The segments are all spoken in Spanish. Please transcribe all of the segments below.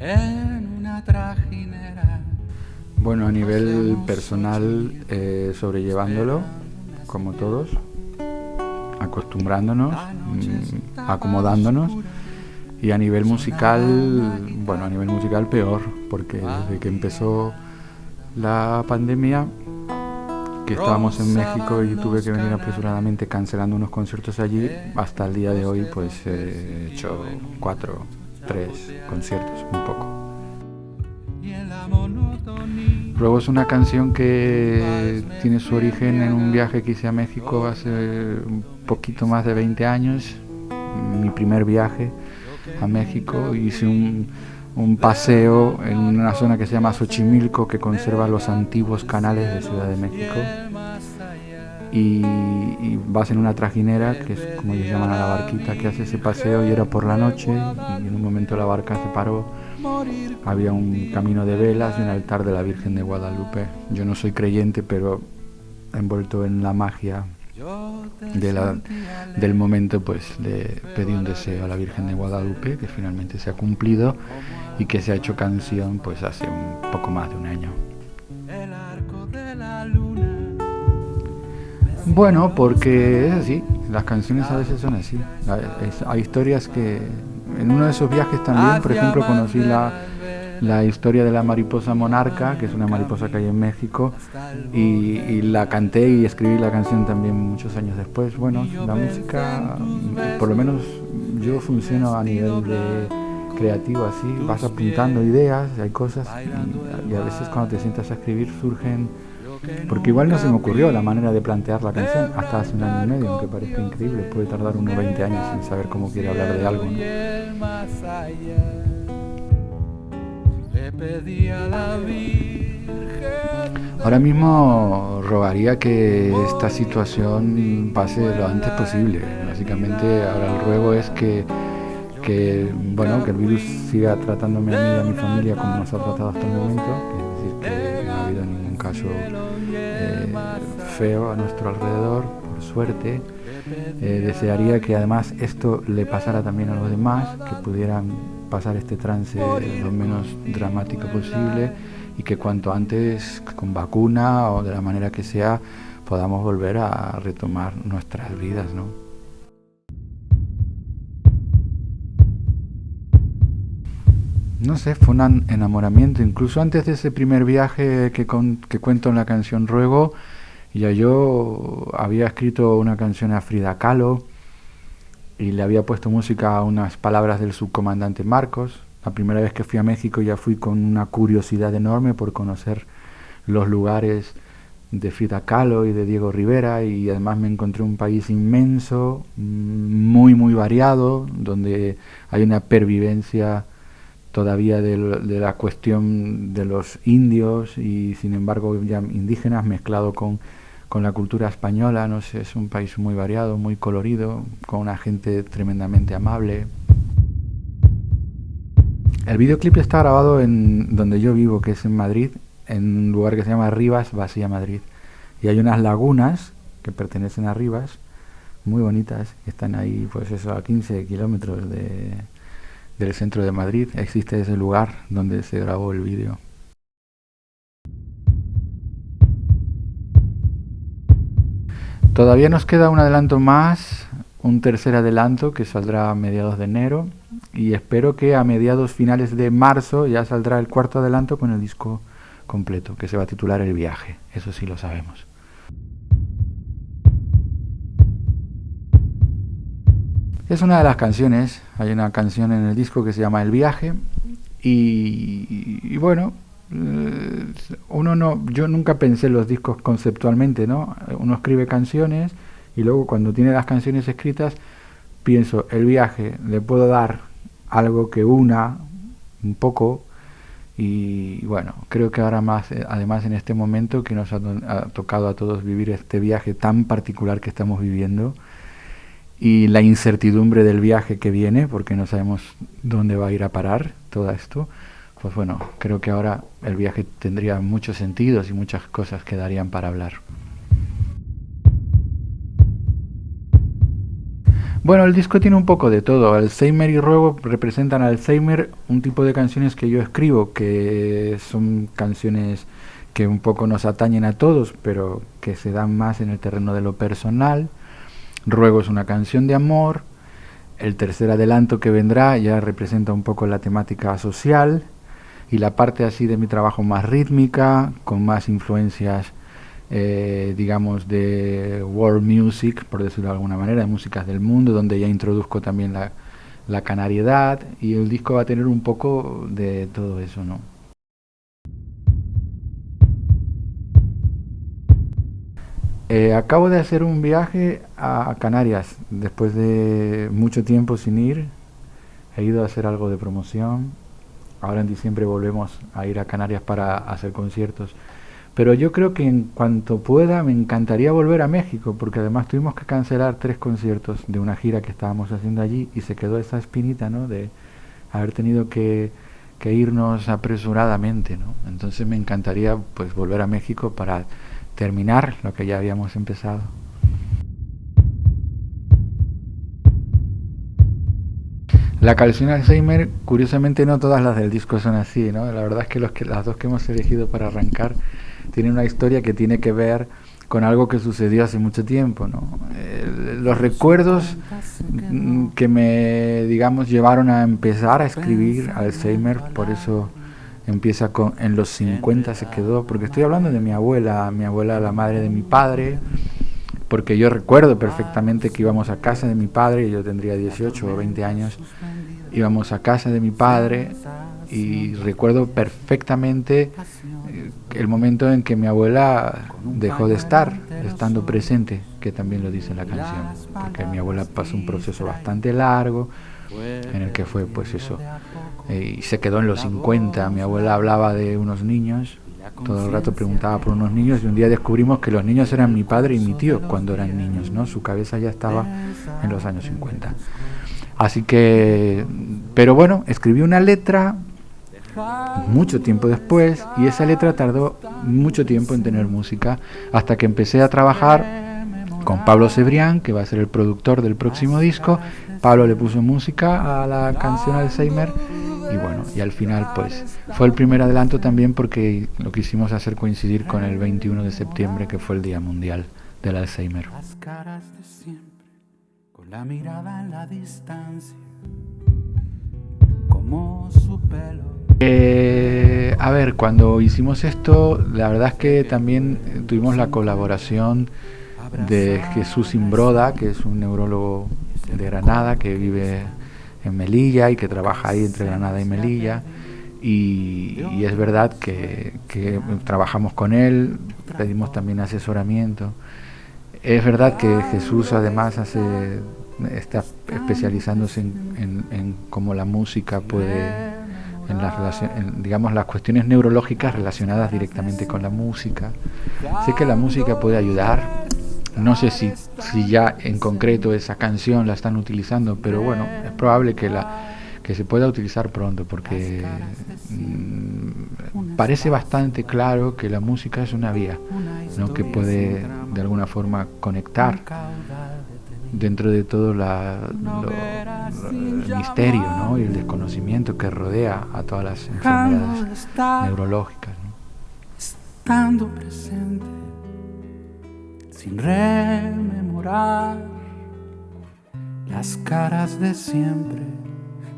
en una trajinera. Bueno, a nivel personal, sobrellevándolo, como todos, acostumbrándonos, acomodándonos. Y a nivel musical, bueno, a nivel musical peor, porque desde que empezó la pandemia, que estábamos en México y tuve que venir apresuradamente cancelando unos conciertos allí, hasta el día de hoy pues he hecho 3 conciertos, un poco. Luego es una canción que tiene su origen en un viaje que hice a México hace un poquito más de 20 años, mi primer viaje a México. Hice un paseo en una zona que se llama Xochimilco, que conserva los antiguos canales de Ciudad de México, y vas en una trajinera, que es como ellos llaman a la barquita que hace ese paseo, y era por la noche, y en un momento la barca se paró. Había un camino de velas y un altar de la Virgen de Guadalupe. Yo no soy creyente, pero envuelto en la magia del momento, pues le pedí un deseo a la Virgen de Guadalupe, que finalmente se ha cumplido y que se ha hecho canción pues hace un poco más de un año. Bueno, porque es así, las canciones a veces son así. Hay historias que... En uno de esos viajes también, por ejemplo, conocí la historia de la mariposa monarca, que es una mariposa que hay en México, y la canté y escribí la canción también muchos años después. Bueno, la música, por lo menos yo funciono a nivel de creativo así, vas apuntando ideas, hay cosas, y a veces cuando te sientas a escribir surgen, porque igual no se me ocurrió la manera de plantear la canción hasta hace un año y medio, aunque parezca increíble, puede tardar unos 20 años sin saber cómo quiere hablar de algo, ¿no? Ahora mismo rogaría que esta situación pase lo antes posible. Básicamente ahora el ruego es bueno, que el virus siga tratándome a mí y a mi familia como nos ha tratado hasta el momento, es decir, que no ha habido ningún caso feo a nuestro alrededor, por suerte. Desearía que además esto le pasara también a los demás, que pudieran pasar este trance lo menos dramático posible, y que cuanto antes, con vacuna o de la manera que sea, podamos volver a retomar nuestras vidas, ¿no? No sé, fue un enamoramiento. Incluso antes de ese primer viaje que cuento en la canción Ruego, ya yo había escrito una canción a Frida Kahlo y le había puesto música a unas palabras del subcomandante Marcos. La primera vez que fui a México ya fui con una curiosidad enorme por conocer los lugares de Frida Kahlo y de Diego Rivera, y además me encontré un país inmenso, muy muy variado, donde hay una pervivencia todavía de la cuestión de los indios y sin embargo ya indígenas, mezclado con la cultura española. No sé, es un país muy variado, muy colorido, con una gente tremendamente amable. El videoclip está grabado en donde yo vivo, que es en Madrid, en un lugar que se llama Rivas, Vasía Madrid. Y hay unas lagunas que pertenecen a Rivas, muy bonitas, que están ahí, pues eso, a 15 kilómetros del centro de Madrid. Existe ese lugar donde se grabó el vídeo. Todavía nos queda un adelanto más, un tercer adelanto que saldrá a mediados de enero, y espero que a mediados finales de marzo ya saldrá el cuarto adelanto con el disco completo, que se va a titular El Viaje. Eso sí lo sabemos. Es una de las canciones, hay una canción en el disco que se llama El Viaje, y bueno, yo nunca pensé los discos conceptualmente, ¿no? Uno escribe canciones y luego cuando tiene las canciones escritas pienso, el viaje, le puedo dar algo que una un poco, y bueno, creo que ahora más, además en este momento que nos ha tocado a todos vivir este viaje tan particular que estamos viviendo, y la incertidumbre del viaje que viene, porque no sabemos dónde va a ir a parar todo esto, pues bueno, creo que ahora el viaje tendría muchos sentidos y muchas cosas quedarían para hablar. Bueno, el disco tiene un poco de todo. Alzheimer y Ruego representan Alzheimer, un tipo de canciones que yo escribo, que son canciones que un poco nos atañen a todos, pero que se dan más en el terreno de lo personal. Ruego es una canción de amor. El tercer adelanto que vendrá ya representa un poco la temática social, y la parte así de mi trabajo más rítmica, con más influencias digamos de world music, por decirlo de alguna manera, de músicas del mundo, donde ya introduzco también la canariedad, y el disco va a tener un poco de todo eso, ¿no? Acabo de hacer un viaje a Canarias, después de mucho tiempo sin ir. He ido a hacer algo de promoción. Ahora en diciembre volvemos a ir a Canarias para hacer conciertos. Pero yo creo que en cuanto pueda me encantaría volver a México, porque además tuvimos que cancelar 3 conciertos de una gira que estábamos haciendo allí, y se quedó esa espinita, ¿no?, de haber tenido que irnos apresuradamente, ¿no? Entonces me encantaría pues volver a México para terminar lo que ya habíamos empezado. La canción Alzheimer, curiosamente no todas las del disco son así, ¿no? La verdad es que las dos que hemos elegido para arrancar tienen una historia que tiene que ver con algo que sucedió hace mucho tiempo, ¿no? Los recuerdos que me, digamos, llevaron a empezar a escribir Alzheimer, por eso empieza con en los 50 se quedó, porque estoy hablando de mi abuela, la madre de mi padre, porque yo recuerdo perfectamente que íbamos a casa de mi padre, yo tendría 18 o 20 años, íbamos a casa de mi padre, y recuerdo perfectamente el momento en que mi abuela dejó de estar, estando presente, que también lo dice la canción, porque mi abuela pasó un proceso bastante largo, en el que fue pues eso, y se quedó en los 50. Mi abuela hablaba de unos niños, todo el rato preguntaba por unos niños, y un día descubrimos que los niños eran mi padre y mi tío cuando eran niños, ¿no? Su cabeza ya estaba en los años 50. Así que, pero bueno, escribí una letra mucho tiempo después, y esa letra tardó mucho tiempo en tener música, hasta que empecé a trabajar con Pablo Cebrián, que va a ser el productor del próximo disco. Pablo le puso música a la canción Alzheimer, y bueno, y al final pues fue el primer adelanto también porque lo quisimos hacer coincidir con el 21 de septiembre, que fue el Día Mundial del Alzheimer. Las caras de siempre, con la mirada en la distancia, como su pelo. A ver, cuando hicimos esto, la verdad es que también tuvimos la colaboración de Jesús Imbroda, que es un neurólogo de Granada, que vive en Melilla y que trabaja ahí entre Granada y Melilla, y es verdad que trabajamos con él, pedimos también asesoramiento. Es verdad que Jesús además está especializándose en cómo la música puede, digamos, las cuestiones neurológicas relacionadas directamente con la música. Sé que la música puede ayudar. No sé si ya en concreto esa canción la están utilizando, pero bueno, es probable que se pueda utilizar pronto, porque parece bastante claro que la música es una vía, ¿no?, que puede de alguna forma conectar dentro de todo el misterio, ¿no?, y el desconocimiento que rodea a todas las enfermedades neurológicas, ¿no? Estando presente, sin rememorar las caras de siempre,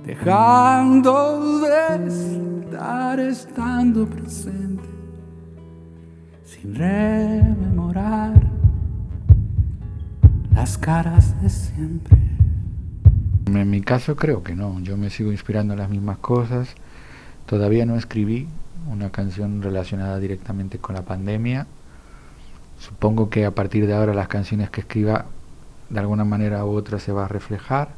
dejando de estar, estando presente, sin rememorar las caras de siempre. En mi caso creo que no, yo me sigo inspirando en las mismas cosas. Todavía no escribí una canción relacionada directamente con la pandemia. Supongo que a partir de ahora las canciones que escriba de alguna manera u otra se va a reflejar,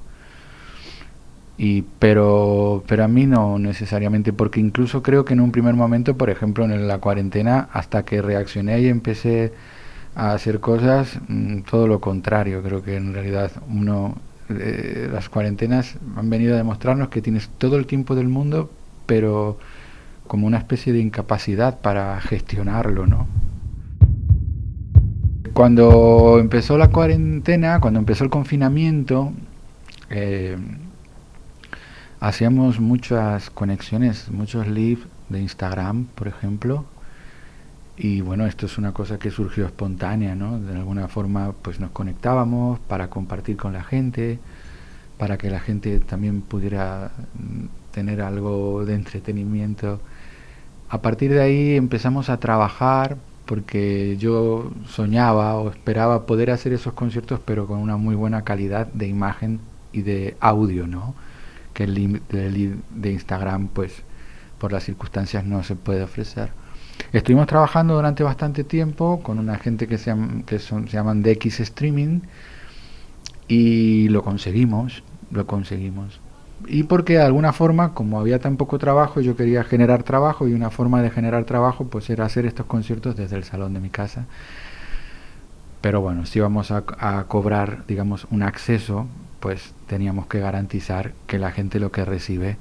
pero a mí no necesariamente, porque incluso creo que en un primer momento, por ejemplo en la cuarentena, hasta que reaccioné y empecé a hacer cosas, todo lo contrario. Creo que en realidad las cuarentenas han venido a demostrarnos que tienes todo el tiempo del mundo, pero como una especie de incapacidad para gestionarlo, ¿no? Cuando empezó la cuarentena, cuando empezó el confinamiento, eh, hacíamos muchas conexiones, muchos live de Instagram, por ejemplo, y bueno, esto es una cosa que surgió espontánea, ¿no? De alguna forma pues nos conectábamos para compartir con la gente, para que la gente también pudiera tener algo de entretenimiento. A partir de ahí empezamos a trabajar porque yo soñaba o esperaba poder hacer esos conciertos pero con una muy buena calidad de imagen y de audio, ¿no? Que el lead de Instagram pues por las circunstancias no se puede ofrecer. Estuvimos trabajando durante bastante tiempo con una gente se llaman DX Streaming y lo conseguimos. Y porque de alguna forma, como había tan poco trabajo, yo quería generar trabajo y una forma de generar trabajo pues era hacer estos conciertos desde el salón de mi casa. Pero bueno, si íbamos a cobrar, digamos, un acceso, pues teníamos que garantizar que la gente lo que recibe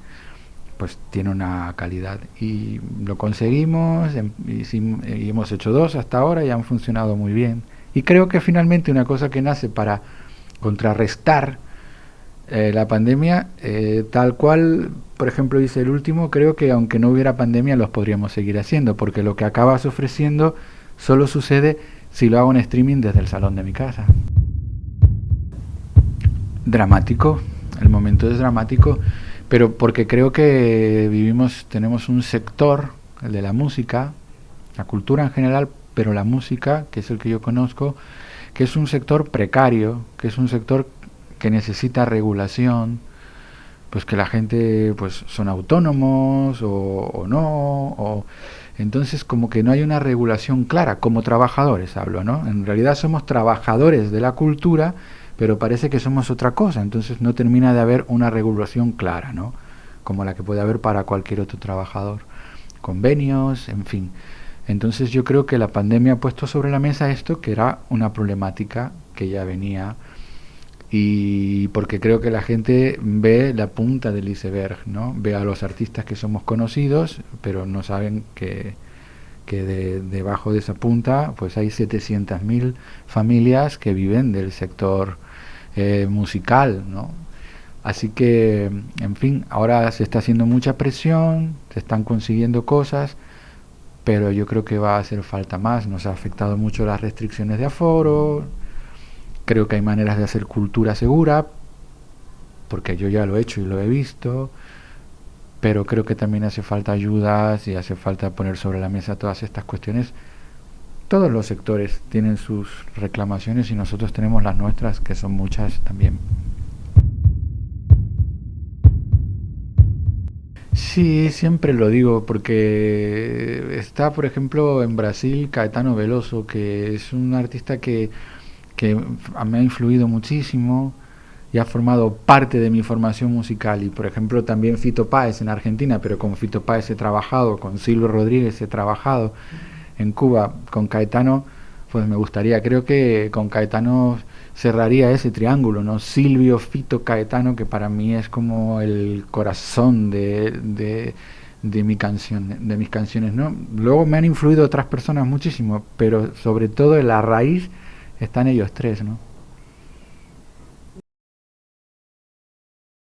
pues tiene una calidad. Y lo conseguimos, y hemos hecho 2 hasta ahora y han funcionado muy bien. Y creo que finalmente una cosa que nace para contrarrestar la pandemia, tal cual, por ejemplo, hice el último, creo que aunque no hubiera pandemia los podríamos seguir haciendo, porque lo que acabas ofreciendo solo sucede si lo hago en streaming desde el salón de mi casa. Dramático, el momento es dramático, pero porque creo que tenemos un sector, el de la música, la cultura en general, pero la música, que es el que yo conozco, que es un sector precario, que es un sector que necesita regulación, pues que la gente pues son autónomos o no, entonces como que no hay una regulación clara, como trabajadores hablo, ¿no? En realidad somos trabajadores de la cultura, pero parece que somos otra cosa, entonces no termina de haber una regulación clara, ¿no? Como la que puede haber para cualquier otro trabajador. Convenios, en fin. Entonces yo creo que la pandemia ha puesto sobre la mesa esto, que era una problemática que ya venía, y porque creo que la gente ve la punta del iceberg, ¿no? Ve a los artistas que somos conocidos, pero no saben que debajo de esa punta pues hay 700.000 familias que viven del sector musical, ¿no? Así que, en fin, ahora se está haciendo mucha presión, se están consiguiendo cosas, pero yo creo que va a hacer falta más. Nos ha afectado mucho las restricciones de aforo. Creo que hay maneras de hacer cultura segura, porque yo ya lo he hecho y lo he visto, pero creo que también hace falta ayudas y hace falta poner sobre la mesa todas estas cuestiones. Todos los sectores tienen sus reclamaciones y nosotros tenemos las nuestras, que son muchas también. Sí, siempre lo digo, porque está, por ejemplo, en Brasil Caetano Veloso, que es un artista que me ha influido muchísimo y ha formado parte de mi formación musical. Y por ejemplo también Fito Páez en Argentina, pero con Fito Páez he trabajado, con Silvio Rodríguez he trabajado. En Cuba con Caetano pues me gustaría, creo que con Caetano cerraría ese triángulo, ¿no? Silvio, Fito, Caetano, que para mí es como el corazón de mi canción, de mis canciones, ¿no? Luego me han influido otras personas muchísimo, pero sobre todo en la raíz están ellos tres, ¿no?